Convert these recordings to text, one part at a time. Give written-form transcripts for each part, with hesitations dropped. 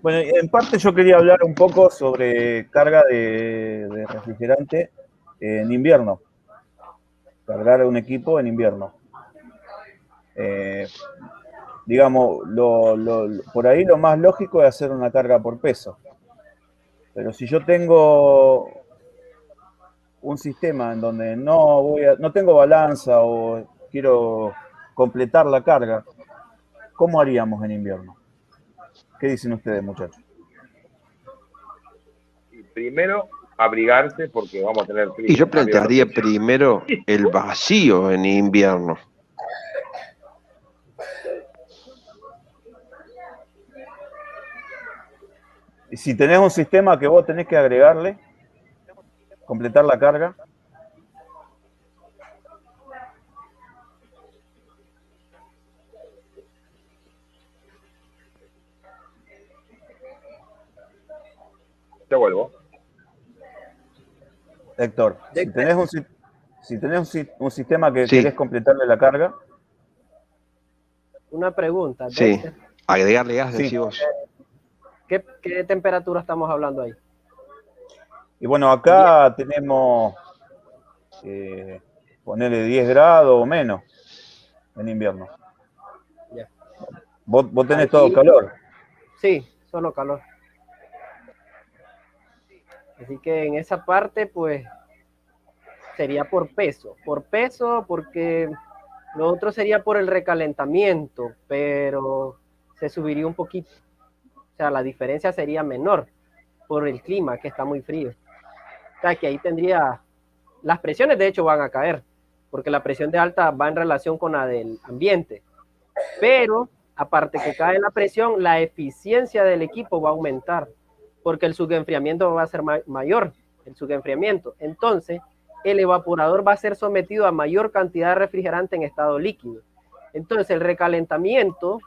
Bueno, en parte yo quería hablar un poco sobre carga de refrigerante en invierno. Cargar un equipo en invierno. Eh, digamos, por ahí lo más lógico es hacer una carga por peso. Pero si yo tengo un sistema en donde no tengo balanza o quiero completar la carga, ¿cómo haríamos en invierno? ¿Qué dicen ustedes, muchachos? Y primero, abrigarse porque vamos a tener Y frío. yo Arriba no sé. plantearía primero el vacío en invierno. Y si tenés un sistema que vos tenés que agregarle, completar la carga, Te vuelvo. Héctor, si tenés un sistema que Sí, querés completarle la carga, Una pregunta, sí. Dexter. Agregarle gas, sí. decís vos. ¿Qué temperatura estamos hablando ahí? Y bueno, acá tenemos, ponerle 10 grados o menos en invierno. Ya. Vos tenés todo Ahí, calor. sí, solo calor. Así que en esa parte, pues, sería por peso. Por peso, porque lo otro sería por el recalentamiento, pero se subiría un poquito. O sea, la diferencia sería menor por el clima, que está muy frío. O sea, que ahí tendría... Las presiones, de hecho, van a caer, porque la presión de alta va en relación con la del ambiente. Pero, aparte que cae la presión, la eficiencia del equipo va a aumentar, porque el subenfriamiento va a ser mayor, el subenfriamiento. Entonces, el evaporador va a ser sometido a mayor cantidad de refrigerante en estado líquido. Entonces, el recalentamiento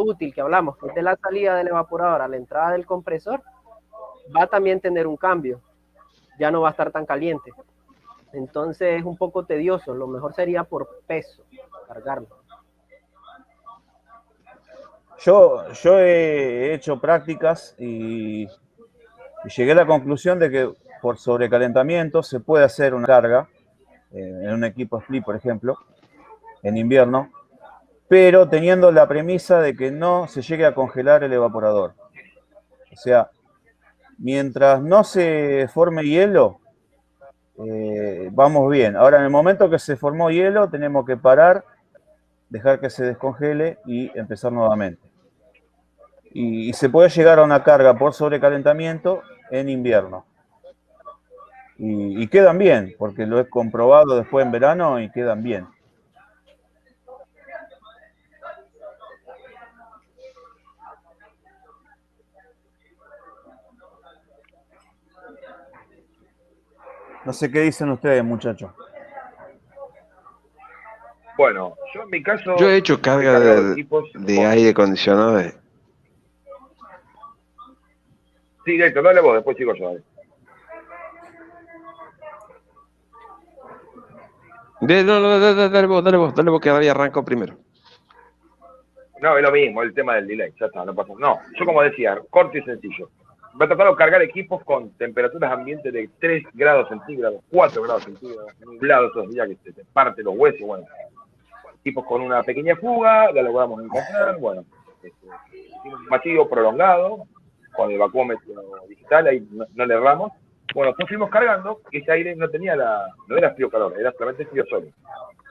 útil que hablamos, que es de la salida del evaporador a la entrada del compresor, va a también tener un cambio. Ya no va a estar tan caliente. Entonces, es un poco tedioso. Lo mejor sería por peso, cargarlo. Yo he hecho prácticas y llegué a la conclusión de que por sobrecalentamiento se puede hacer una carga en un equipo split, por ejemplo, en invierno, pero teniendo la premisa de que no se llegue a congelar el evaporador. O sea, mientras no se forme hielo, vamos bien. Ahora, en el momento que se formó hielo, tenemos que parar, dejar que se descongele y empezar nuevamente. Y se puede llegar a una carga por sobrecalentamiento en invierno. Y quedan bien, porque lo he comprobado después en verano y quedan bien. No sé qué dicen ustedes, muchachos. Bueno, yo en mi caso Yo he hecho he carga cargado equipos de aire acondicionado. Sí, directo, dale vos, después sigo yo. Dale vos, que ahora arranco primero. No, es lo mismo, el tema del delay, ya está, no pasa. No, yo como decía, corto y sencillo. Me ha tocado cargar equipos con temperaturas ambiente de 3 grados centígrados, 4 grados centígrados, nublados esos días que te parte los huesos, bueno. Equipos con una pequeña fuga, la logramos encontrar, bueno. Hicimos un vacío prolongado, con el vacuómetro digital, ahí no le erramos. Bueno, pues fuimos cargando, y ese aire no era frío-calor, era solamente frío-sólido.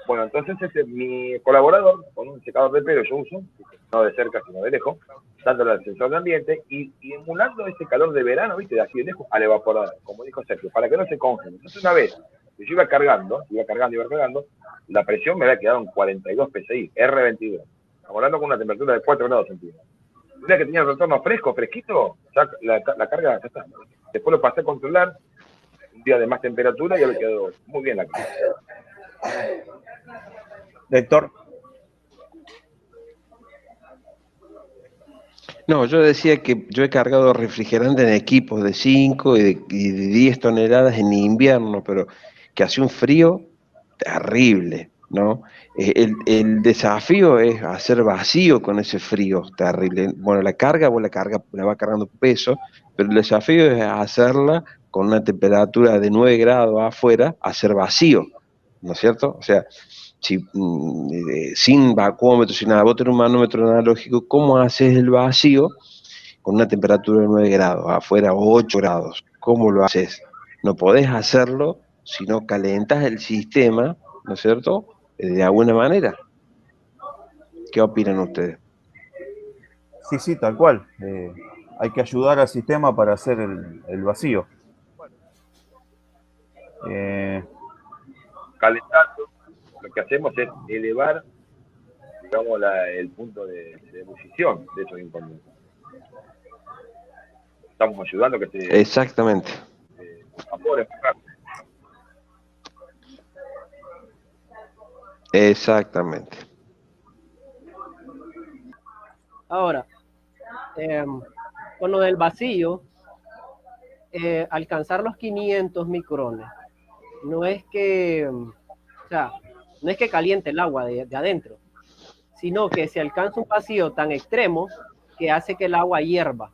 Bueno, entonces mi colaborador, con un secador de pelo yo uso, no de cerca sino de lejos, dándole al sensor de ambiente y emulando ese calor de verano, viste, de así de lejos, al evaporador, como dijo Sergio, para que no se congele. Entonces una vez que yo iba cargando, la presión me había quedado en 42 PSI, R22. Estamos hablando con una temperatura de 4 grados centígrados. Una vez que tenía el retorno fresquito, ya la carga ya está. Después lo pasé a controlar, un día de más temperatura y había quedado muy bien la carga. Héctor. No, yo decía que yo he cargado refrigerante en equipos de 5 y de 10 toneladas en invierno, pero que hace un frío terrible. ¿no? El desafío es hacer vacío con ese frío terrible. Bueno, la carga, vos la va cargando peso, pero el desafío es hacerla con una temperatura de 9 grados afuera, hacer vacío, ¿no es cierto? O sea, si, sin vacuómetro, sin nada, vos tenés un manómetro analógico, ¿cómo haces el vacío con una temperatura de 9 grados, afuera 8 grados? ¿Cómo lo haces? No podés hacerlo si no calentas el sistema, ¿no es cierto?, de alguna manera. ¿Qué opinan ustedes? Sí, sí, tal cual. Hay que ayudar al sistema para hacer el vacío. Calentando, lo que hacemos es elevar, digamos, el punto de ebullición de esos inconvenientes. Estamos ayudando a que se Exactamente. evapore más rápido. Exactamente. Ahora, con lo del vacío, alcanzar los 500 micrones, no es que, o sea, no es que caliente el agua de adentro, sino que se alcanza un vacío tan extremo que hace que el agua hierva.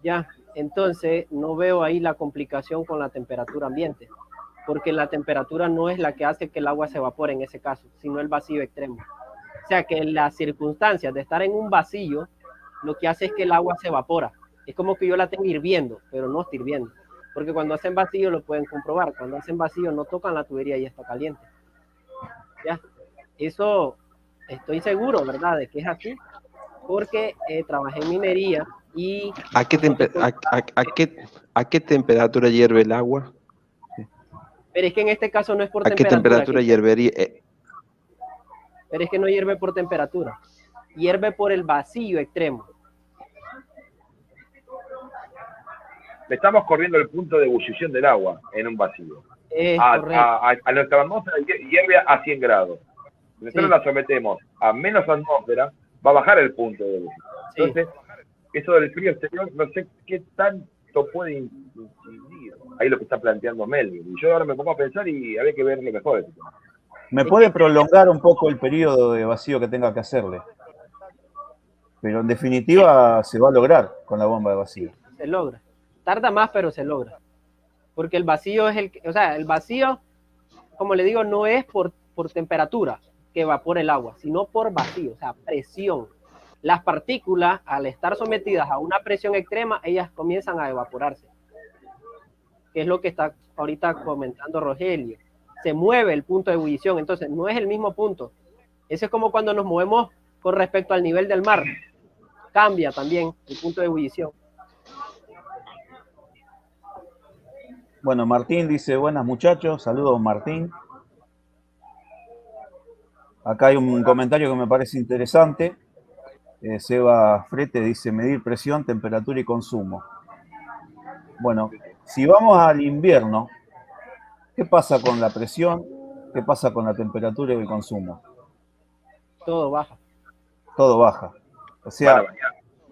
Ya, entonces no veo ahí la complicación con la temperatura ambiente, porque la temperatura no es la que hace que el agua se evapore en ese caso, sino el vacío extremo. O sea que las circunstancias de estar en un vacío, lo que hace es que el agua se evapora. Es como que yo la tengo hirviendo, pero no está hirviendo. Porque cuando hacen vacío lo pueden comprobar. Cuando hacen vacío no tocan la tubería y está caliente. Ya, eso estoy seguro, ¿verdad? De que es así. Porque trabajé en minería y... ¿A qué temperatura hierve el agua? Pero es que en este caso no es por ¿A qué temperatura hiervería? Pero es que no hierve por temperatura. Hierve por el vacío extremo. Le estamos corriendo el punto de ebullición del agua en un vacío. A nuestra atmósfera hierve a 100 grados. Si nosotros la sometemos a menos atmósfera, va a bajar el punto de ebullición. Sí. Entonces, eso del frío exterior, no sé qué tanto puede incidir. Ahí lo que está planteando Melvin. Y yo ahora me pongo a pensar y habría que verlo mejor. Me puede prolongar un poco el periodo de vacío que tenga que hacerle. Pero en definitiva se va a lograr con la bomba de vacío. Se logra. Tarda más, pero se logra. Porque el vacío es el vacío, como le digo, no es por temperatura que evapora el agua, sino por vacío, o sea, presión. Las partículas, al estar sometidas a una presión extrema, ellas comienzan a evaporarse. Que es lo que está ahorita comentando Rogelio. Se mueve el punto de ebullición, entonces no es el mismo punto. Eso es como cuando nos movemos con respecto al nivel del mar. Cambia también el punto de ebullición. Bueno, Martín dice, buenas muchachos, saludos Martín. Acá hay un comentario que me parece interesante. Seba Frete dice, medir presión, temperatura y consumo. Bueno, si vamos al invierno, ¿qué pasa con la presión? ¿Qué pasa con la temperatura y el consumo? Todo baja. Todo baja. O sea,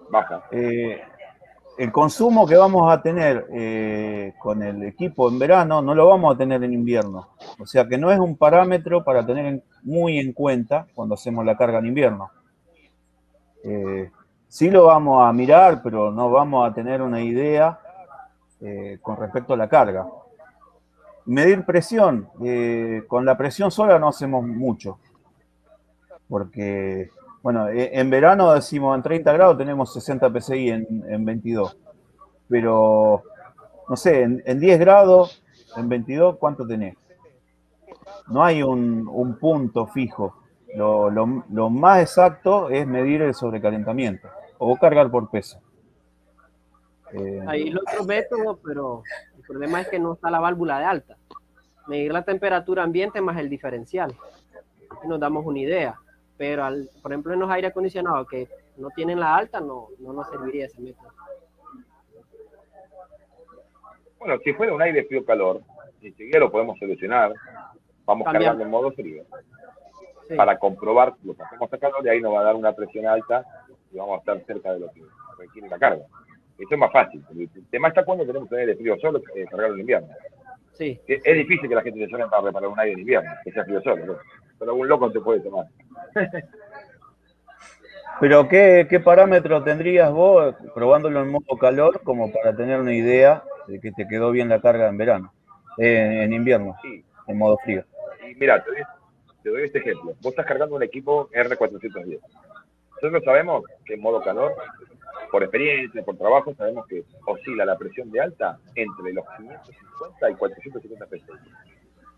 baja. El consumo que vamos a tener con el equipo en verano no lo vamos a tener en invierno. O sea que no es un parámetro para tener muy en cuenta cuando hacemos la carga en invierno. Sí lo vamos a mirar, pero no vamos a tener una idea con respecto a la carga. Medir presión. Con la presión sola no hacemos mucho. Porque, bueno, en verano decimos en 30 grados tenemos 60 PSI en 22. Pero, no sé, en 10 grados, en 22, ¿cuánto tenés? No hay un punto fijo. Lo más exacto es medir el sobrecalentamiento o cargar por peso. Hay el otro método, pero el problema es que no está la válvula de alta. Medir la temperatura ambiente más el diferencial. Y nos damos una idea. Pero, por ejemplo, en los aire acondicionados que no tienen la alta, no nos serviría ese método. Bueno, si fuera un aire frío-calor, enseguida lo podemos solucionar. Vamos cargando en modo frío. Sí. Para comprobar lo que hacemos a calor, y ahí nos va a dar una presión alta y vamos a estar cerca de lo que requiere la carga. Eso es más fácil. El tema está cuando tenemos un aire frío solo, cargarlo en invierno. Sí. Que es difícil que la gente se suene para reparar un aire en invierno, que sea frío solo, ¿no? Pero algún loco te puede tomar. Pero ¿qué parámetro tendrías vos probándolo en modo calor como para tener una idea de que te quedó bien la carga en verano, en invierno, Sí. en modo frío? Y mira, te doy este ejemplo. Vos estás cargando un equipo R410. Nosotros sabemos que en modo calor, por experiencia, por trabajo, sabemos que oscila la presión de alta entre los 550 y 450 psi.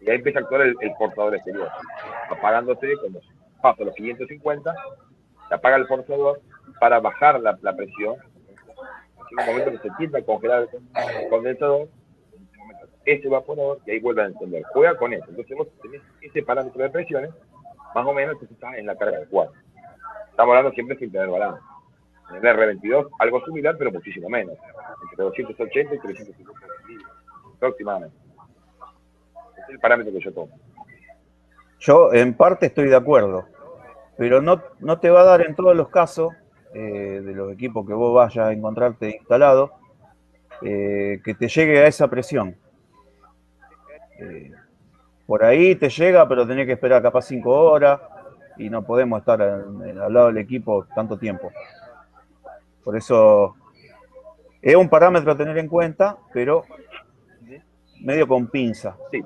Y ahí empieza a actuar el forzador exterior, apagándose cuando pasa los 550, se apaga el forzador para bajar la presión. En un momento que se tiende a congelar el condensador, ese evaporador, y ahí vuelve a encender. Juega con eso. Entonces vos tenés ese parámetro de presiones, más o menos, que está en la carga adecuada. Estamos hablando siempre sin tener balance. En el R22, algo similar, pero muchísimo menos. Entre 280 y 350 aproximadamente. Ese es el parámetro que yo tomo. Yo en parte estoy de acuerdo, pero no te va a dar en todos los casos de los equipos que vos vayas a encontrarte instalado que te llegue a esa presión. Por ahí te llega, pero tenés que esperar capaz 5 horas y no podemos estar al lado del equipo tanto tiempo. Por eso es un parámetro a tener en cuenta, pero medio con pinza. Sí.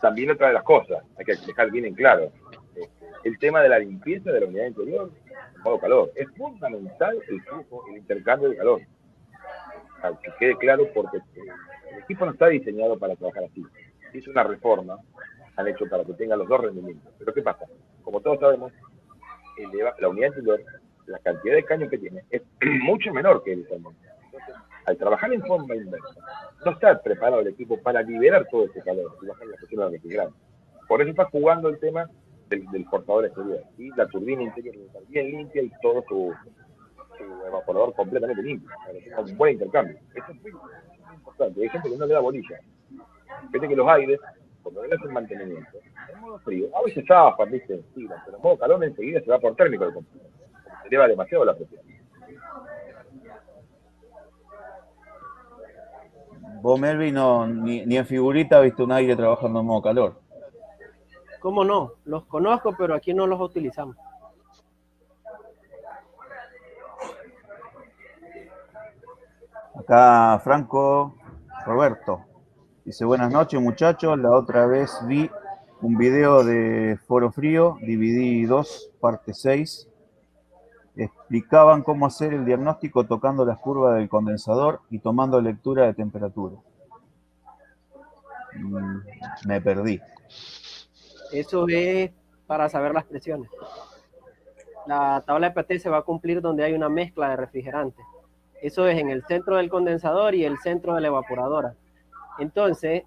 También otra de las cosas, hay que dejar bien en claro, el tema de la limpieza de la unidad interior en modo calor. Es fundamental el flujo, el intercambio de calor. Para que quede claro, porque el equipo no está diseñado para trabajar así. Es una reforma, han hecho para que tenga los dos rendimientos. Pero ¿qué pasa? Como todos sabemos, la unidad interior, la cantidad de caños que tiene es mucho menor que el salmón. Entonces, al trabajar en forma inversa, no está preparado el equipo para liberar todo ese calor y bajar la presión de la refrigerante. Por eso está jugando el tema del forzador exterior. Y la turbina interior está bien limpia y todo su evaporador completamente limpio, para que tenga un buen intercambio. Eso es muy importante. Hay gente que no le da bolilla. Fíjate que los aires, cuando le hacen mantenimiento, en modo frío, a veces zafan, ¿viste? Sí, pero en modo calor enseguida se va por térmico el compuesto. Se eleva demasiado la presión. Vos, Melvin, ni en figurita viste un aire trabajando en modo calor. ¿Cómo no? Los conozco, pero aquí no los utilizamos. Acá Franco Roberto dice: buenas noches, muchachos. La otra vez vi un video de Foro Frío, DVD 2, parte 6. Explicaban cómo hacer el diagnóstico tocando las curvas del condensador y tomando lectura de temperatura. Me perdí. Eso es para saber las presiones. La tabla de PT se va a cumplir donde hay una mezcla de refrigerantes. Eso es en el centro del condensador y el centro de la evaporadora. Entonces,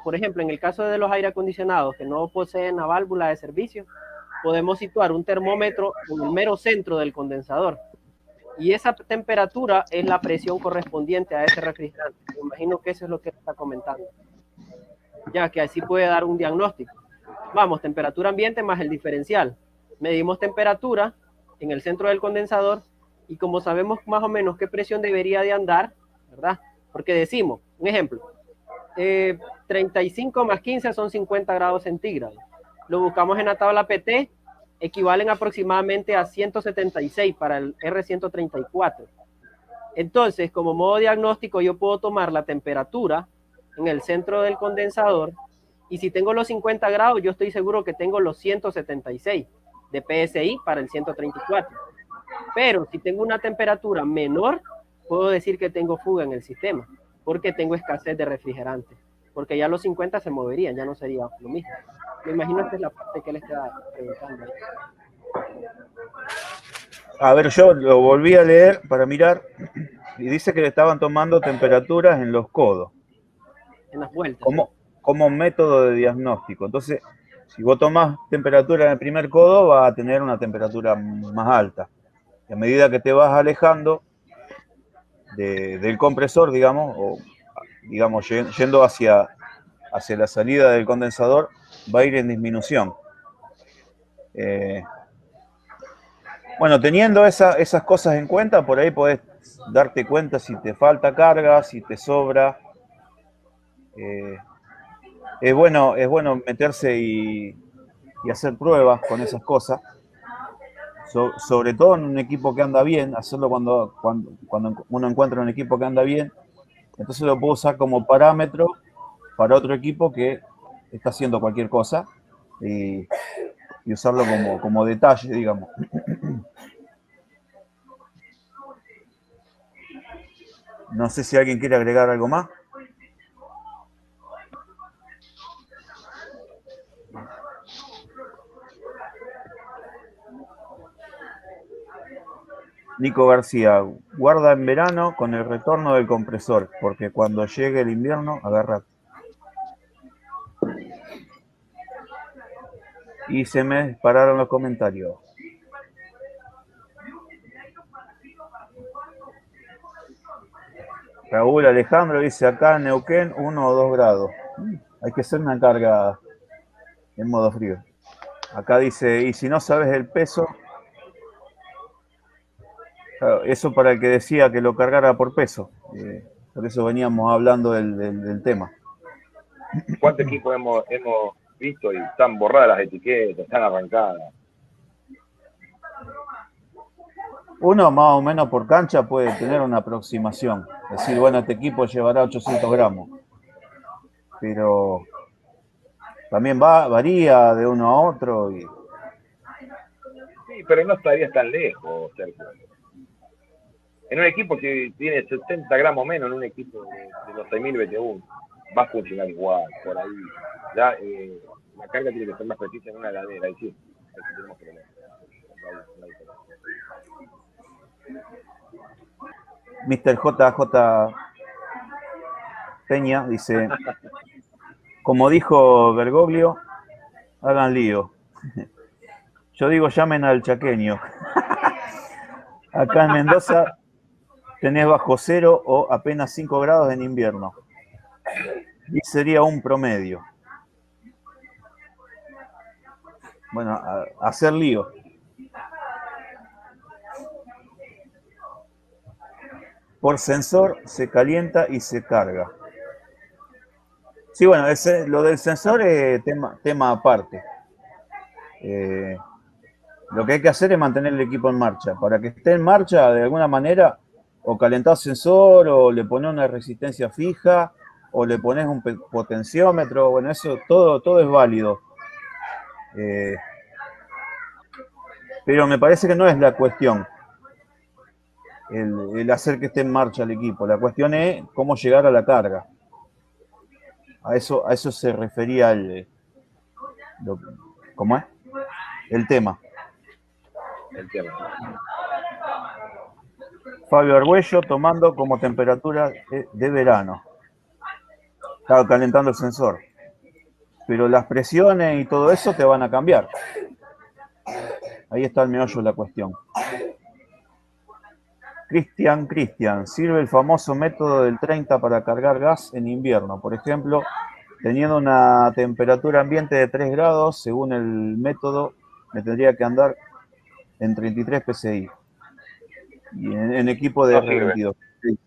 por ejemplo, en el caso de los aire acondicionados que no poseen la válvula de servicio, podemos situar un termómetro en el mero centro del condensador. Y esa temperatura es la presión correspondiente a ese refrigerante. Me imagino que eso es lo que está comentando. Ya que así puede dar un diagnóstico. Vamos, temperatura ambiente más el diferencial. Medimos temperatura en el centro del condensador y como sabemos más o menos qué presión debería de andar, ¿verdad? Porque decimos, un ejemplo, 35 más 15 son 50 grados centígrados. Lo buscamos en la tabla PT, equivalen aproximadamente a 176 para el R134. Entonces, como modo diagnóstico, yo puedo tomar la temperatura en el centro del condensador y si tengo los 50 grados, yo estoy seguro que tengo los 176 de PSI para el 134. Pero si tengo una temperatura menor, puedo decir que tengo fuga en el sistema, porque tengo escasez de refrigerante, porque ya los 50 se moverían, ya no sería lo mismo. Me imagino que es la parte que él está preguntando. A ver, yo lo volví a leer para mirar y dice que le estaban tomando temperaturas en los codos. En las vueltas. Como método de diagnóstico. Entonces, si vos tomás temperatura en el primer codo, vas a tener una temperatura más alta. Y a medida que te vas alejando del compresor, digamos, o digamos yendo hacia la salida del condensador, va a ir en disminución. Bueno, teniendo esas cosas en cuenta, por ahí podés darte cuenta si te falta carga, si te sobra. Es bueno meterse y hacer pruebas con esas cosas. Sobre todo en un equipo que anda bien, hacerlo cuando uno encuentra un equipo que anda bien, entonces lo puedo usar como parámetro para otro equipo que está haciendo cualquier cosa y usarlo como detalle, digamos. No sé si alguien quiere agregar algo más. Nico García, guarda en verano con el retorno del compresor, porque cuando llegue el invierno, agarra. Y se me dispararon los comentarios. Raúl Alejandro dice acá en Neuquén 1 o 2 grados. Hay que hacer una carga en modo frío. Acá dice, y si no sabes el peso, claro, eso para el que decía que lo cargara por peso. Por eso veníamos hablando del tema. ¿Cuántos equipos hemos visto y están borradas las etiquetas, están arrancadas? Uno más o menos por cancha puede tener una aproximación. Es decir, bueno, este equipo llevará 800 gramos. Pero también varía de uno a otro. Sí, pero no estarías tan lejos, Sergio. En un equipo que tiene 70 gramos menos, en un equipo de los 6.000 BTU, va a funcionar igual, por ahí. Ya, la carga tiene que ser más precisa en una heladera, y sí, tenemos problemas. Mr. JJ Peña dice, como dijo Bergoglio, hagan lío. Yo digo, llamen al chaqueño. Acá en Mendoza tenés bajo cero o apenas 5 grados en invierno. Y sería un promedio. Bueno, hacer lío. Por sensor se calienta y se carga. Sí, bueno, lo del sensor es tema aparte. Lo que hay que hacer es mantener el equipo en marcha. Para que esté en marcha, de alguna manera, o calentás sensor, o le pones una resistencia fija, o le pones un potenciómetro. Bueno, eso todo es válido. Pero me parece que no es la cuestión el hacer que esté en marcha el equipo. La cuestión es cómo llegar a la carga. A eso se refería ¿cómo es? El tema. Fabio Argüello tomando como temperatura de verano. Estaba calentando el sensor. Pero las presiones y todo eso te van a cambiar. Ahí está el meollo de la cuestión. Cristian, sirve el famoso método del 30 para cargar gas en invierno. Por ejemplo, teniendo una temperatura ambiente de 3 grados, según el método, me tendría que andar en 33 PSI. Y en equipo de R22. Sí.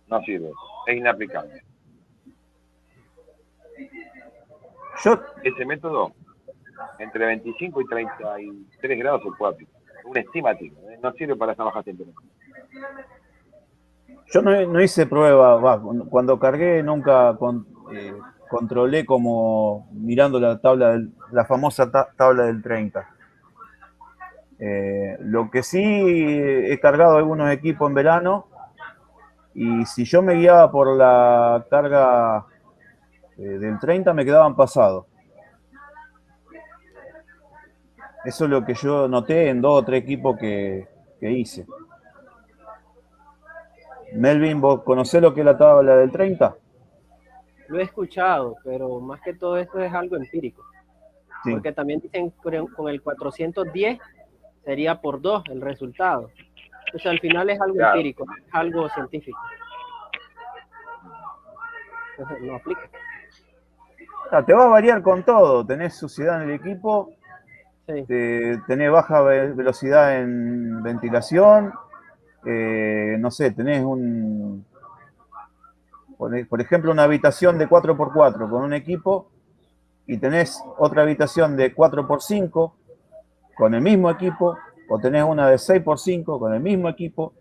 No sirve, es inaplicable. Ese método, entre 25 y 33 grados se puede aplicar. Un estimativo, no sirve para esa baja temperatura. Yo no hice prueba, cuando cargué nunca controlé como mirando la famosa tabla del 30. Lo que sí he cargado algunos equipos en verano y si yo me guiaba por la carga del 30 me quedaban pasados. Eso es lo que yo noté en 2 o 3 equipos que hice. Melvin, ¿vos conocés lo que es la tabla del 30? Lo he escuchado, pero más que todo esto es algo empírico. Sí. Porque también dicen con el 410 sería por 2 el resultado. Entonces al final es algo empírico, es algo científico. Entonces no aplica. Te va a variar con todo. Tenés suciedad en el equipo, sí. Tenés baja velocidad en ventilación, no sé, tenés por ejemplo, una habitación de 4x4 con un equipo y tenés otra habitación de 4x5 con el mismo equipo, o tenés una de 6x5 con el mismo equipo,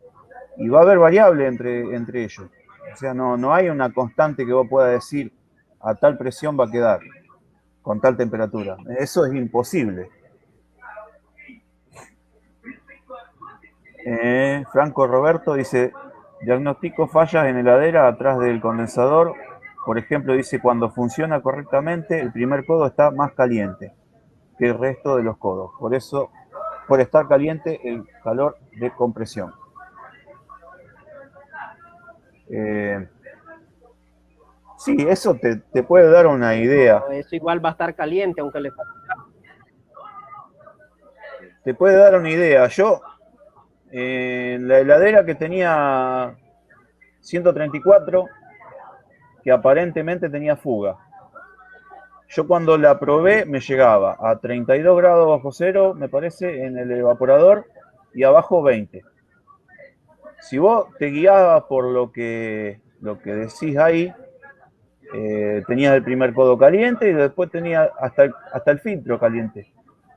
y va a haber variable entre ellos. O sea, no hay una constante que vos puedas decir a tal presión va a quedar con tal temperatura. Eso es imposible. Franco Roberto dice, diagnostico fallas en heladera atrás del condensador. Por ejemplo, dice, cuando funciona correctamente, el primer codo está más caliente que el resto de los codos. Por eso, por estar caliente, el calor de compresión. Sí, eso te puede dar una idea. Eso igual va a estar caliente, aunque le falte. Te puede dar una idea. Yo, en la heladera que tenía 134, que aparentemente tenía fuga. Yo cuando la probé me llegaba a 32 grados bajo cero, me parece, en el evaporador y abajo 20. Si vos te guiabas por lo que decís ahí, tenías el primer codo caliente y después tenías hasta el filtro caliente.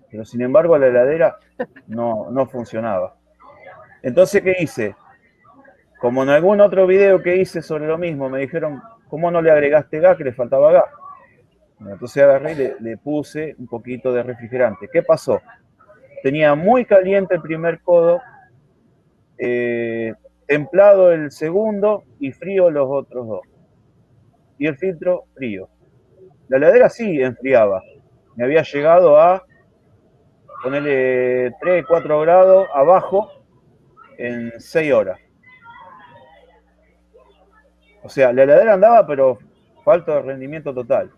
Pero sin embargo la heladera no funcionaba. Entonces, ¿qué hice? Como en algún otro video que hice sobre lo mismo, me dijeron, ¿cómo no le agregaste gas? Que le faltaba gas. Entonces agarré y le puse un poquito de refrigerante. ¿Qué pasó? Tenía muy caliente el primer codo, templado el segundo y frío los otros dos. Y el filtro frío. La heladera sí enfriaba. Me había llegado a ponerle 3, 4 grados abajo en 6 horas. O sea, la heladera andaba, pero falta de rendimiento total.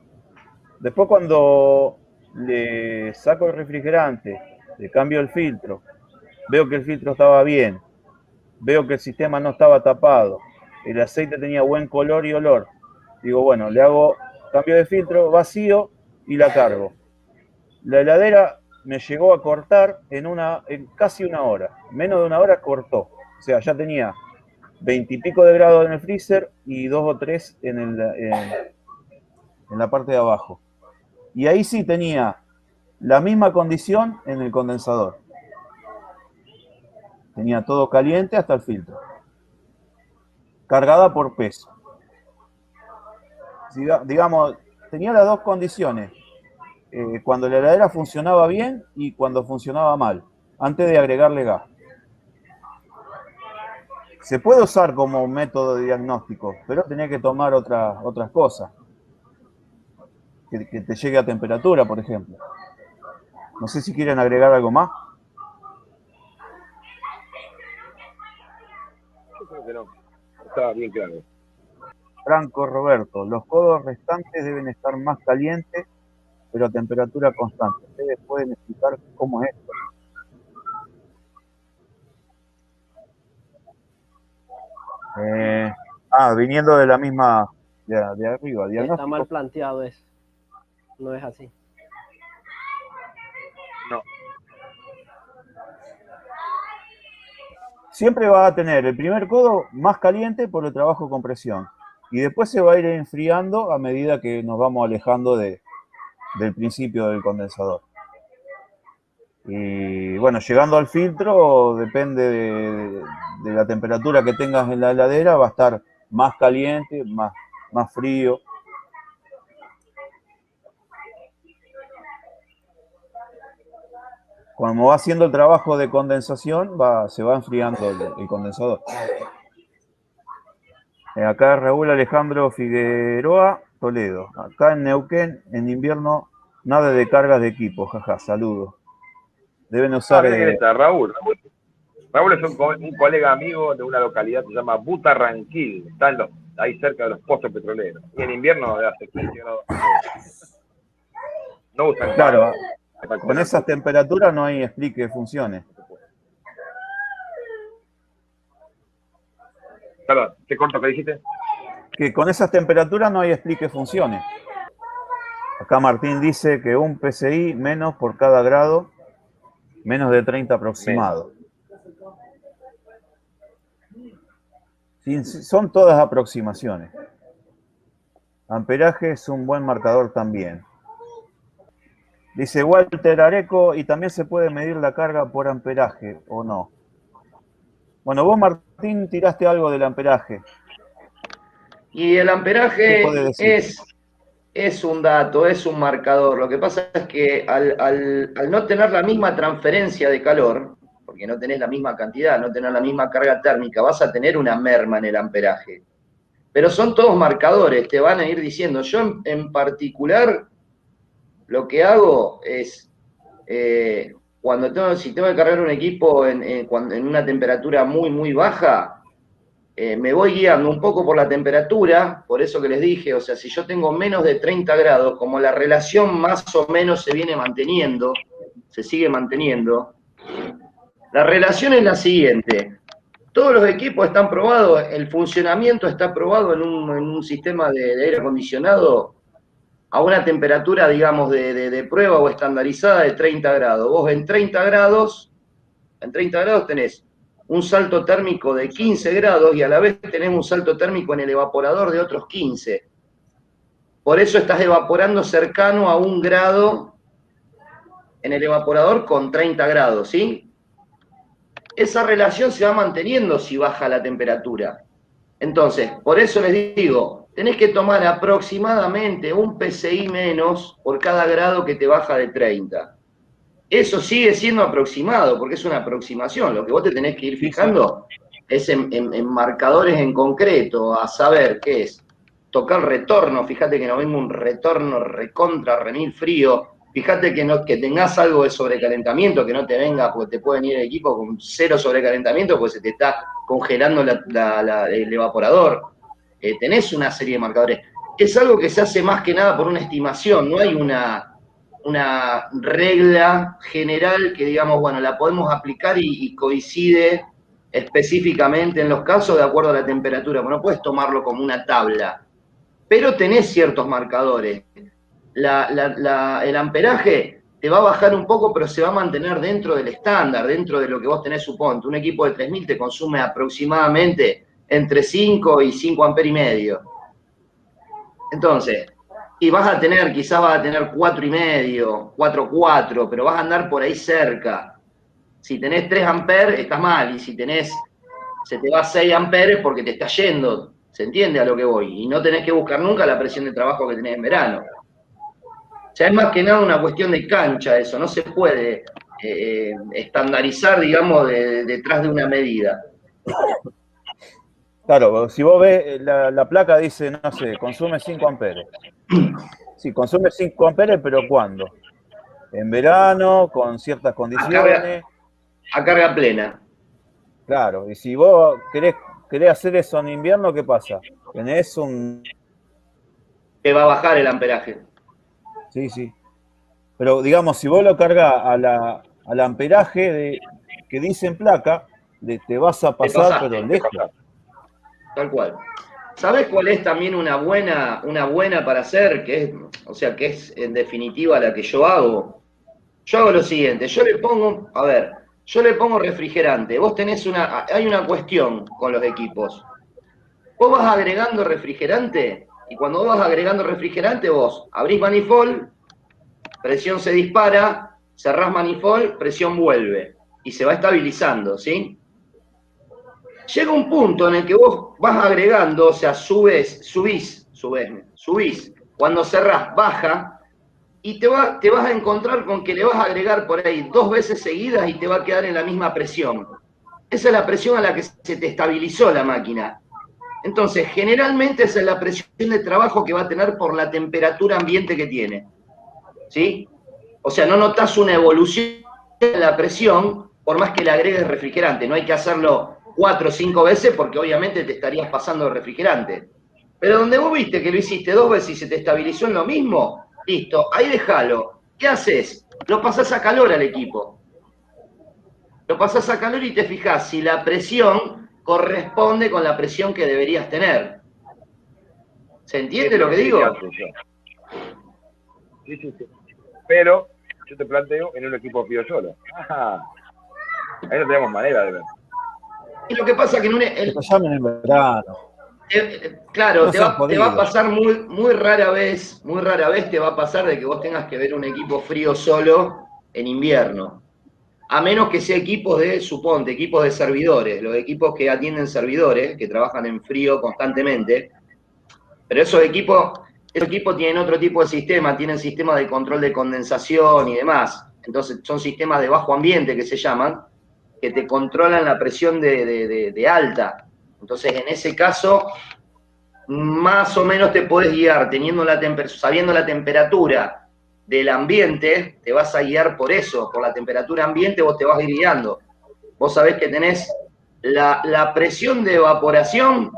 Después cuando le saco el refrigerante, le cambio el filtro, veo que el filtro estaba bien, veo que el sistema no estaba tapado, el aceite tenía buen color y olor. Digo, bueno, le hago cambio de filtro, vacío y la cargo. La heladera me llegó a cortar en casi una hora. Menos de una hora cortó. O sea, ya tenía 20 y pico de grados en el freezer y 2 o 3 en la parte de abajo. Y ahí sí tenía la misma condición en el condensador. Tenía todo caliente hasta el filtro. Cargada por peso. Digamos, tenía las dos condiciones. Cuando la heladera funcionaba bien y cuando funcionaba mal, antes de agregarle gas. Se puede usar como método de diagnóstico, pero tenía que tomar otras cosas. Que te llegue a temperatura, por ejemplo. No sé si quieren agregar algo más. Yo creo que no. Estaba bien claro. Franco Roberto, los codos restantes deben estar más calientes, pero a temperatura constante. ¿Ustedes pueden explicar cómo es esto? Viniendo de la misma, de arriba. Está mal planteado eso. No es así. No. Siempre va a tener el primer codo más caliente por el trabajo de compresión. Y después se va a ir enfriando a medida que nos vamos alejando del principio del condensador. Y bueno, llegando al filtro, depende de la temperatura que tengas en la heladera, va a estar más caliente, más frío. Cuando va haciendo el trabajo de condensación, se va enfriando el condensador. Acá Raúl Alejandro Figueroa, Toledo. Acá en Neuquén, en invierno, nada de cargas de equipo, jaja, saludos. Deben usar... ¿Quién está? Raúl. Raúl es un colega amigo de una localidad que se llama Butarranquil. Está ahí cerca de los pozos petroleros. Y en invierno hace 15 grados. No usan claro, con esas temperaturas no hay explique que funcione. Perdón, ¿qué corto que dijiste? Que con esas temperaturas no hay explique que funcione. Acá Martín dice que un PSI menos por cada grado, menos de 30 aproximado. Sí, son todas aproximaciones. Amperaje es un buen marcador también. Dice Walter Areco, y también se puede medir la carga por amperaje, ¿o no? Bueno, vos, Martín, tiraste algo del amperaje. Y el ¿Qué amperaje podés decir? es un dato, es un marcador. Lo que pasa es que al no tener la misma transferencia de calor, porque no tenés la misma cantidad, no tenés la misma carga térmica, vas a tener una merma en el amperaje. Pero son todos marcadores, te van a ir diciendo. Yo en particular lo que hago es, si tengo que cargar un equipo en una temperatura muy, muy baja, me voy guiando un poco por la temperatura, por eso que les dije, o sea, si yo tengo menos de 30 grados, como la relación más o menos se viene manteniendo, se sigue manteniendo, la relación es la siguiente. Todos los equipos están probados, el funcionamiento está probado en un sistema de aire acondicionado a una temperatura, digamos, de prueba o estandarizada de 30 grados. Vos en 30 grados tenés un salto térmico de 15 grados y a la vez tenés un salto térmico en el evaporador de otros 15. Por eso estás evaporando cercano a 1 grado en el evaporador con 30 grados, ¿sí? Esa relación se va manteniendo si baja la temperatura. Entonces, por eso les digo, tenés que tomar aproximadamente un PSI menos por cada grado que te baja de 30. Eso sigue siendo aproximado, porque es una aproximación. Lo que vos te tenés que ir fijando es en marcadores en concreto, a saber qué es. Tocar retorno, fíjate que no venga un retorno recontra, remil frío. Fíjate que tengas algo de sobrecalentamiento, que no te venga, porque te pueden ir el equipo con 0 sobrecalentamiento, porque se te está congelando el evaporador. Tenés una serie de marcadores. Es algo que se hace más que nada por una estimación, no hay una regla general que digamos, bueno, la podemos aplicar y coincide específicamente en los casos de acuerdo a la temperatura, pero no puedes tomarlo como una tabla, pero tenés ciertos marcadores. El amperaje te va a bajar un poco, pero se va a mantener dentro del estándar, dentro de lo que vos tenés, suponte. Un equipo de 3000 te consume aproximadamente entre 5 y 5 amperes y medio. Entonces, y quizás vas a tener 4,5, 4,4, pero vas a andar por ahí cerca. Si tenés 3 amperes, estás mal, y si se te va 6 amperes porque te está yendo, ¿se entiende a lo que voy? Y no tenés que buscar nunca la presión de trabajo que tenés en verano. O sea, es más que nada una cuestión de cancha eso, no se puede estandarizar, digamos, detrás de una medida. Claro, si vos ves, la placa dice, no sé, consume 5 amperes. Sí, consume 5 amperes, pero ¿cuándo? En verano, con ciertas condiciones. A carga plena. Claro, y si vos querés hacer eso en invierno, ¿qué pasa? Tenés Te va a bajar el amperaje. Sí. Pero digamos, si vos lo cargás al amperaje que dice en placa, te vas a pasar, pero lejos. Tal cual. ¿Sabés cuál es también una buena para hacer? Que es en definitiva la que yo hago. Yo hago lo siguiente, yo le pongo refrigerante. Vos hay una cuestión con los equipos. Vos vas agregando refrigerante, y cuando vos vas agregando refrigerante, vos abrís manifold, presión se dispara, cerrás manifold, presión vuelve, y se va estabilizando, ¿sí? Llega un punto en el que vos vas agregando, o sea, subís, cuando cerrás, baja, y te vas a encontrar con que le vas a agregar por ahí 2 veces seguidas y te va a quedar en la misma presión. Esa es la presión a la que se te estabilizó la máquina. Entonces, generalmente esa es la presión de trabajo que va a tener por la temperatura ambiente que tiene. ¿Sí? O sea, no notas una evolución en la presión por más que le agregues refrigerante. No hay que hacerlo 4 o 5 veces porque obviamente te estarías pasando de refrigerante. Pero donde vos viste que lo hiciste 2 veces y se te estabilizó en lo mismo, listo, ahí déjalo. ¿Qué haces? Lo pasás a calor al equipo. Lo pasás a calor y te fijás si la presión corresponde con la presión que deberías tener. ¿Se entiende lo que digo? Sí. Pero yo te planteo en un equipo pío solo. Ajá. Ahí no tenemos manera de ver. Y lo que pasa es que que te llamen en verano. Claro, No te sean va a jodidos. pasar muy rara vez te va a pasar de que vos tengas que ver un equipo frío solo en invierno. A menos que sea equipos suponte, equipos de servidores, los equipos que atienden servidores, que trabajan en frío constantemente. Pero esos equipos tienen otro tipo de sistema, tienen sistemas de control de condensación y demás. Entonces son sistemas de bajo ambiente que se llaman, que te controlan la presión de alta. Entonces, en ese caso, más o menos te podés guiar, sabiendo la temperatura del ambiente, te vas a guiar por eso, por la temperatura ambiente vos te vas a ir guiando. Vos sabés que tenés la presión de evaporación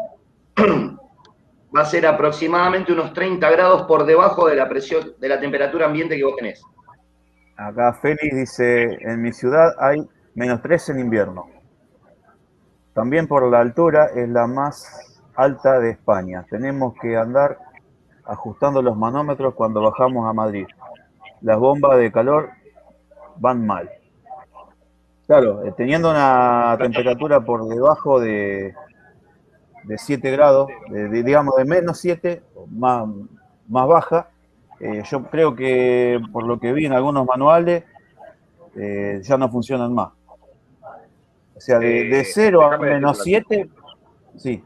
va a ser aproximadamente unos 30 grados por debajo de la presión, de la temperatura ambiente que vos tenés. Acá Félix dice, en mi ciudad hay -3 en invierno. También por la altura es la más alta de España. Tenemos que andar ajustando los manómetros cuando bajamos a Madrid. Las bombas de calor van mal. Claro, teniendo una temperatura por debajo de 7 grados, digamos de -7, más baja, yo creo que por lo que vi en algunos manuales, ya no funcionan más. O sea, de 0 a -7, sí.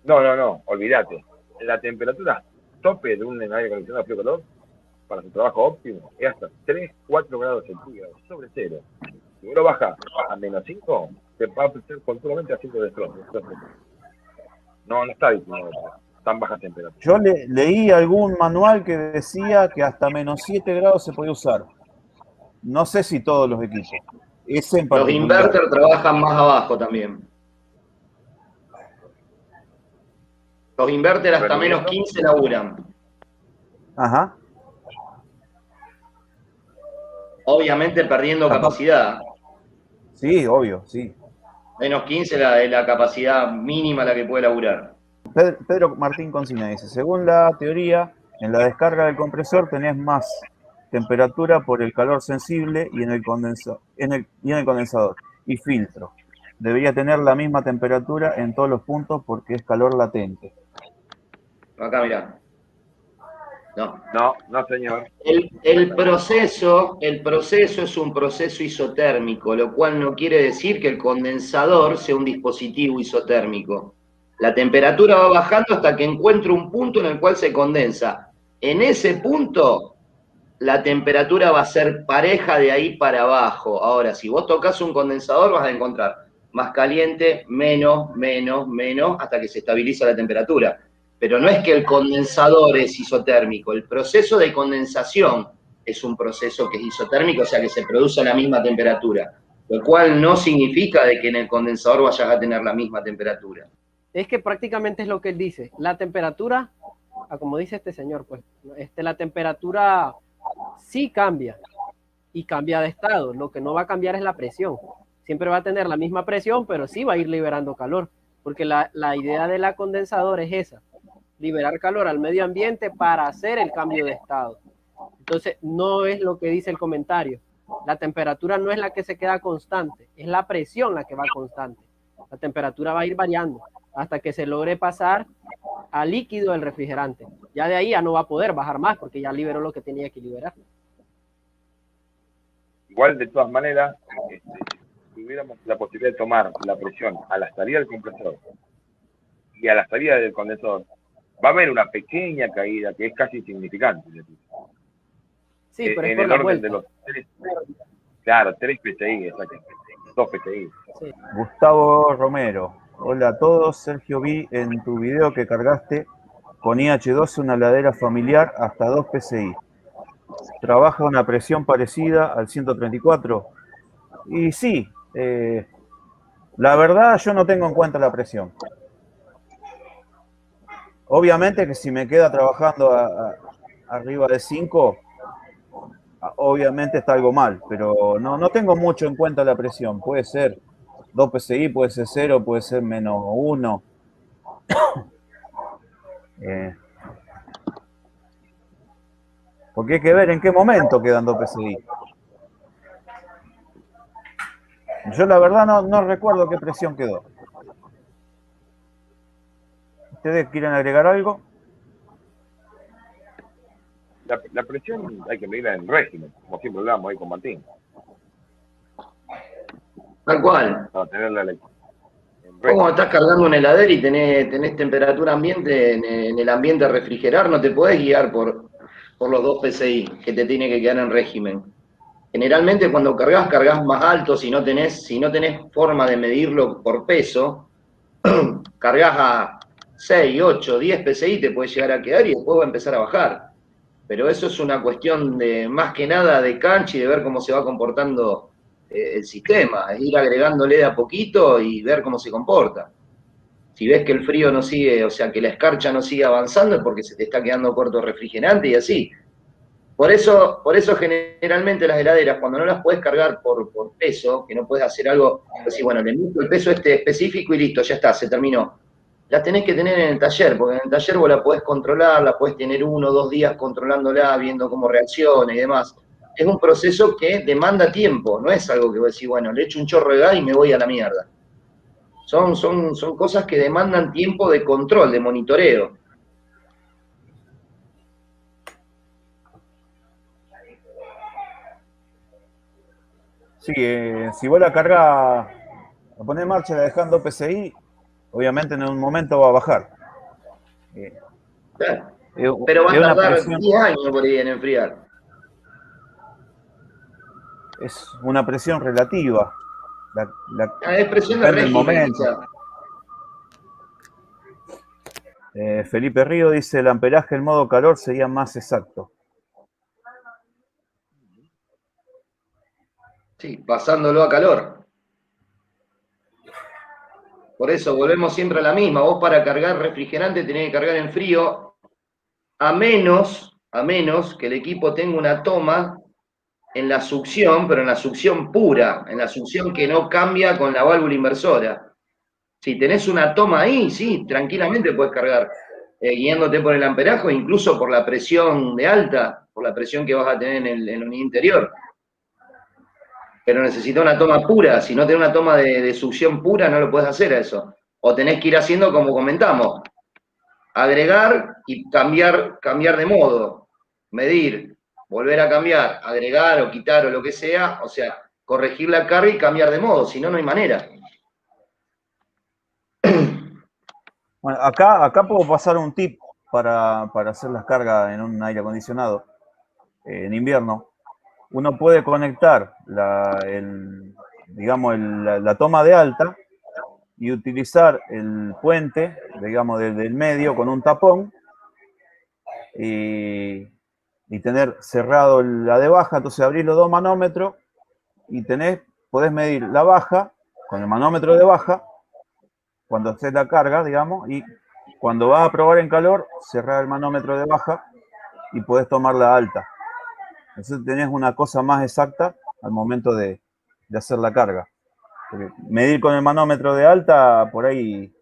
No, olvídate. La temperatura tope de un aire acondicionado frío-calor para su trabajo óptimo es hasta 3, 4 grados centígrados, sobre cero. Si uno baja a -5, te va a afectar continuamente haciendo destrozos. No está diseñado para tan bajas temperaturas. Yo leí algún manual que decía que hasta -7 grados se podía usar. No sé si todos los equipos. Ese en Los particular. inverter trabajan más abajo también. Los inverter hasta -15 laburan. Ajá. Obviamente perdiendo capacidad. Sí, obvio, sí. -15 es la capacidad mínima a la que puede laburar. Pedro Martín Concina dice, según la teoría, en la descarga del compresor tenés más temperatura por el calor sensible y en el condensador y filtro. Debería tener la misma temperatura en todos los puntos porque es calor latente. Acá, mirá. No, señor. El proceso es un proceso isotérmico, lo cual no quiere decir que el condensador sea un dispositivo isotérmico. La temperatura va bajando hasta que encuentre un punto en el cual se condensa. En ese punto, la temperatura va a ser pareja de ahí para abajo. Ahora, si vos tocas un condensador, vas a encontrar más caliente, menos, hasta que se estabiliza la temperatura. Pero no es que el condensador es isotérmico, el proceso de condensación es un proceso que es isotérmico, o sea que se produce a la misma temperatura, lo cual no significa de que en el condensador vayas a tener la misma temperatura. Es que prácticamente es lo que él dice, la temperatura, como dice este señor, pues, la temperatura sí cambia, y cambia de estado, lo que no va a cambiar es la presión, siempre va a tener la misma presión, pero sí va a ir liberando calor, porque la idea de la condensadora es esa, liberar calor al medio ambiente para hacer el cambio de estado. Entonces, no es lo que dice el comentario. La temperatura no es la que se queda constante, es la presión la que va constante. La temperatura va a ir variando hasta que se logre pasar a líquido del refrigerante. Ya de ahí ya no va a poder bajar más porque ya liberó lo que tenía que liberar. Igual, de todas maneras, si tuviéramos la posibilidad de tomar la presión a la salida del compresor y a la salida del condensador, va a haber una pequeña caída que es casi insignificante. Sí, pero es en por el la orden vuelta. de los 3 PSI, exactamente. 2 PSI. Sí. Gustavo Romero. Hola a todos. Sergio, vi en tu video que cargaste con IH12 una heladera familiar hasta 2 PSI. ¿Trabaja una presión parecida al 134? Y sí, la verdad yo no tengo en cuenta la presión. Obviamente que si me queda trabajando arriba de 5, obviamente está algo mal, pero no tengo mucho en cuenta la presión. Puede ser 2 PSI, puede ser 0, puede ser -1. Porque hay que ver en qué momento quedan 2 PSI. Yo la verdad no recuerdo qué presión quedó. ¿Ustedes quieren agregar algo? La presión hay que medirla en régimen, como siempre hablamos ahí con Martín. Tal cual. Para tenerla en ¿Cómo régimen. estás cargando una heladera y tenés temperatura ambiente en el ambiente a refrigerar? No te podés guiar por los 2 PSI que te tiene que quedar en régimen. Generalmente cuando cargas más alto, si no tenés forma de medirlo por peso, cargas a 6, 8, 10 PSI, te puede llegar a quedar y después va a empezar a bajar. Pero eso es una cuestión de, más que nada, de cancha y de ver cómo se va comportando el sistema. Es ir agregándole de a poquito y ver cómo se comporta. Si ves que el frío no sigue, o sea, que la escarcha no sigue avanzando, es porque se te está quedando corto refrigerante y así. Por eso generalmente las heladeras, cuando no las puedes cargar por peso, que no puedes hacer algo, decir, bueno, le meto el peso específico y listo, ya está, se terminó. Las tenés que tener en el taller, porque en el taller vos la podés controlar, la podés tener 1 o 2 días controlándola, viendo cómo reacciona y demás. Es un proceso que demanda tiempo, no es algo que vos decís, bueno, le echo un chorro de gas y me voy a la mierda. Son cosas que demandan tiempo de control, de monitoreo. Sí, si vos la cargas, la ponés en marcha y la dejás en 2 PSI, obviamente en un momento va a bajar. Claro. Pero va a es una tardar presión, 10 años por ahí en enfriar. es una presión relativa. Es presión de Depende del régimen, momento. quizá. Felipe Río dice, el amperaje en modo calor sería más exacto. Sí, pasándolo a calor. Por eso volvemos siempre a la misma. Vos para cargar refrigerante tenés que cargar en frío, a menos que el equipo tenga una toma en la succión, pero en la succión pura, en la succión que no cambia con la válvula inversora. Si tenés una toma ahí, sí, tranquilamente puedes cargar, guiándote por el amperaje, incluso por la presión de alta, por la presión que vas a tener en la unidad interior. Pero necesita una toma pura. Si no tenés una toma de succión pura, no lo puedes hacer a eso. O tenés que ir haciendo como comentamos, agregar y cambiar de modo, medir, volver a cambiar, agregar o quitar o lo que sea, o sea, corregir la carga y cambiar de modo, si no, no hay manera. Bueno, acá puedo pasar un tip para hacer las cargas en un aire acondicionado en invierno. Uno puede conectar la toma de alta y utilizar el puente, digamos, del medio con un tapón y tener cerrado la de baja. Entonces abrís los 2 manómetros y podés medir la baja con el manómetro de baja cuando haces la carga, digamos, y cuando vas a probar en calor, cerrar el manómetro de baja y podés tomar la alta. Entonces tenés una cosa más exacta al momento de hacer la carga. Porque medir con el manómetro de alta, por ahí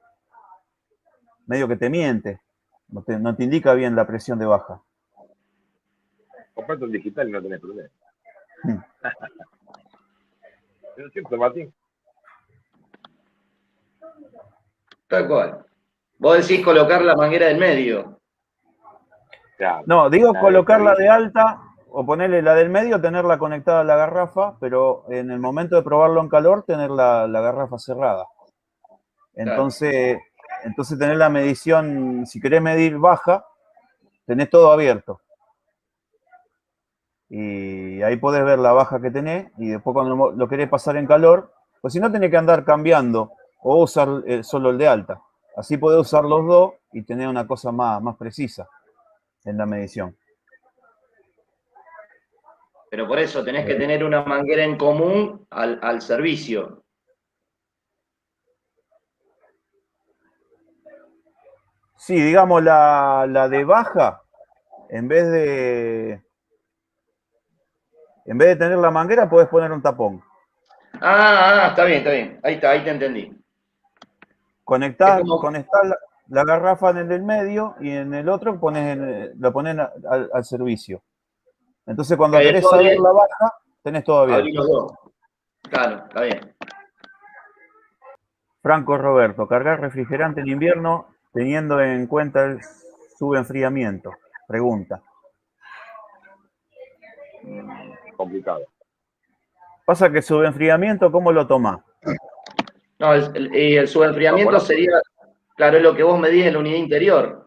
medio que te miente. No te indica bien la presión de baja. Comprate un digital y no tenés problema. ¿Es cierto, Martín? Tal cual. Vos decís colocar la manguera del medio. Claro. No, digo colocarla de alta o ponerle la del medio, tenerla conectada a la garrafa, pero en el momento de probarlo en calor, tener la garrafa cerrada. Entonces tener la medición, si querés medir baja, tenés todo abierto. Y ahí podés ver la baja que tenés y después cuando lo querés pasar en calor, pues si no tenés que andar cambiando o usar solo el de alta. Así podés usar los dos y tener una cosa más precisa en la medición. Pero por eso tenés que tener una manguera en común al servicio. Sí, digamos la de baja, en vez de tener la manguera, podés poner un tapón. Está bien. Ahí está, ahí te entendí. Conectás la garrafa en el del medio y en el otro la pones al servicio. Entonces cuando querés saber la baja, tenés todo abierto. Abrí los dos. Claro, está bien. Franco Roberto, cargar refrigerante en invierno teniendo en cuenta el subenfriamiento? Pregunta. Complicado. Pasa que subenfriamiento, ¿cómo lo tomás? No, el subenfriamiento Vaporoso. sería, claro, es lo que vos medís en la unidad interior.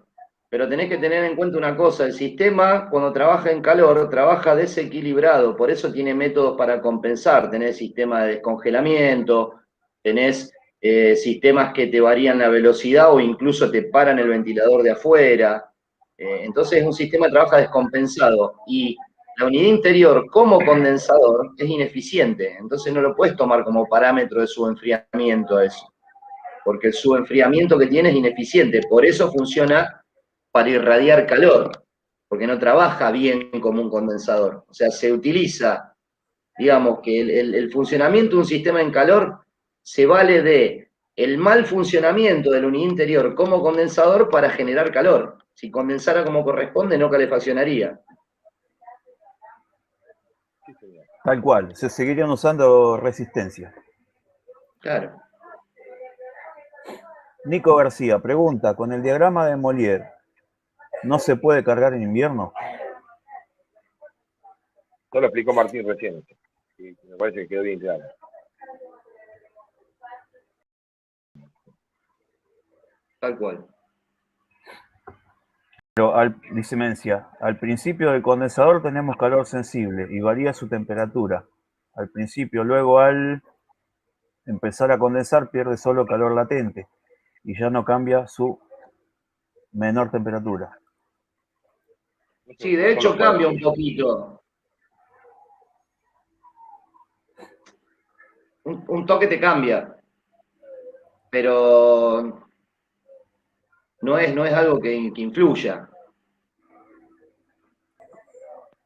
Pero tenés que tener en cuenta una cosa, el sistema cuando trabaja en calor trabaja desequilibrado, por eso tiene métodos para compensar, tenés sistema de descongelamiento, tenés sistemas que te varían la velocidad o incluso te paran el ventilador de afuera. Entonces es un sistema que trabaja descompensado y la unidad interior como condensador es ineficiente, entonces no lo puedes tomar como parámetro de subenfriamiento a eso, porque el subenfriamiento que tiene es ineficiente, por eso funciona para irradiar calor, porque no trabaja bien como un condensador. O sea, se utiliza, digamos, que el funcionamiento de un sistema en calor se vale de el mal funcionamiento de la unidad interior como condensador para generar calor. Si condensara como corresponde, no calefaccionaría. Sí, señor. Tal cual, se seguirían usando resistencia. Claro. Nico García pregunta, con el diagrama de Molière, ¿no se puede cargar en invierno? Eso lo explicó Martín recién. Y me parece que quedó bien claro. Tal cual. Pero dice Mencia, al principio del condensador tenemos calor sensible y varía su temperatura. Al principio, luego al empezar a condensar pierde solo calor latente y ya no cambia su menor temperatura. Sí, de hecho cambia un poquito. Un toque te cambia, pero no es algo que influya.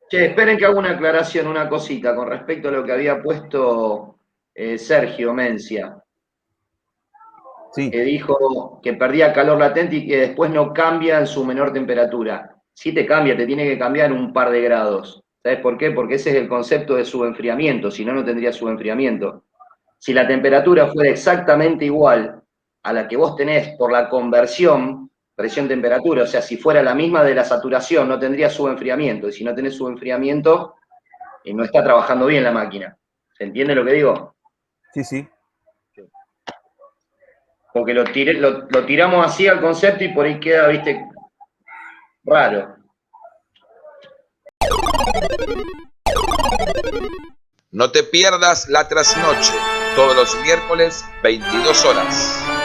Che, esperen que haga una aclaración, una cosita, con respecto a lo que había puesto Sergio Mencia, Sí, que dijo que perdía calor latente y que después no cambia en su menor temperatura. Sí te cambia, te tiene que cambiar un par de grados. ¿Sabes por qué? Porque ese es el concepto de subenfriamiento, si no, no tendría subenfriamiento. Si la temperatura fuera exactamente igual a la que vos tenés por la conversión, presión-temperatura, o sea, si fuera la misma de la saturación, no tendría subenfriamiento, y si no tenés subenfriamiento, no está trabajando bien la máquina. ¿Se entiende lo que digo? sí, sí. Porque lo tiramos así al concepto y por ahí queda, viste, raro. No te pierdas la trasnoche, todos los miércoles, 22 horas.